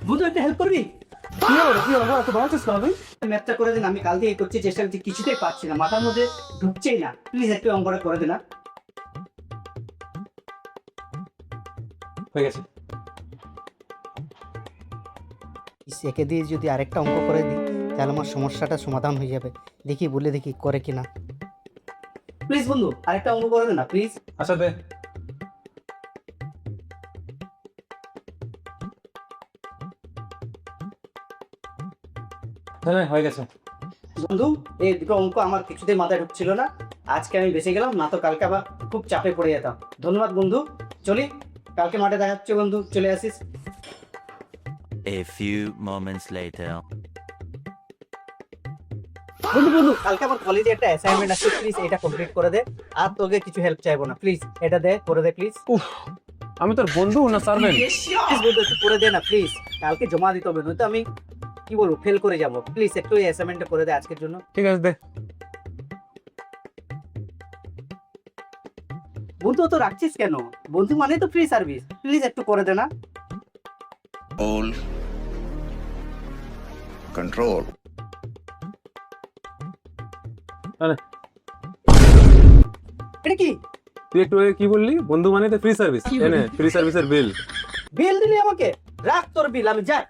বন্ধু একটা হেল্প করবি? কি হলো কি হলো এত ভালো চেষ্টা হবে? ম্যাথটা করে দিন, আমি কাল দিয়ে করছি, চেষ্টা করছি, কিছুতেই পারছি না, মাথার মধ্যে ঢুকছেই না। প্লিজ একটু অঙ্কটা করে দে না। হয়ে গেছে। একে দিয়ে যদি আরেকটা অঙ্ক করে দিই তাহলে আমার সমস্যাটা সমাধান হয়ে যাবে। দেখি বলে দেখি করে কিনা। প্লিজ বন্ধু আরেকটা অঙ্ক করে দে না প্লিজ। আচ্ছা দে। হ্যাঁ হয়ে গেছে। বন্ধু এই দুটো অঙ্ক আমার কিছুতেই মাথায় ঢুকছিল না, আজকে আমি বেঁচে গেলাম, না তো কালকে আবার খুব চাপে পড়ে যেতাম। ধন্যবাদ বন্ধু, চলি কালকে মাঠে দেখা হচ্ছে বন্ধু, চলে আসিস। A few moments later. বন্ধু বন্ধু কালকে আমার কলেজে একটা অ্যাসাইনমেন্ট আছে, প্লিজ এটা কমপ্লিট করে দে। আর তোকে কিছু হেল্প চাইবো না, প্লিজ এটা দে, করে দে প্লিজ। উফ, আমি তোর বন্ধু না সার্ভেন্ট? প্লিজ বন্ধু একটু করে দে না প্লিজ, কালকে জমা দিতে হবে, নয়তো আমি কি বলবো ফেল করে যাব। প্লিজ একটু এই অ্যাসাইনমেন্টটা করে দে আজকের জন্য। ঠিক আছে দে। বন্ধু তো রাখছিস কেন? বন্ধু মানে তো ফ্রি সার্ভিস, প্লিজ একটু করে দে না। All control. আরে এটা কি? তুই একটু আগে কি বললি? বন্ধু মানে তো ফ্রি সার্ভিস। এনে ফ্রি সার্ভিসের বিল। বিল দিলি আমাকে? রাখ তোর বিল, আমি যাই।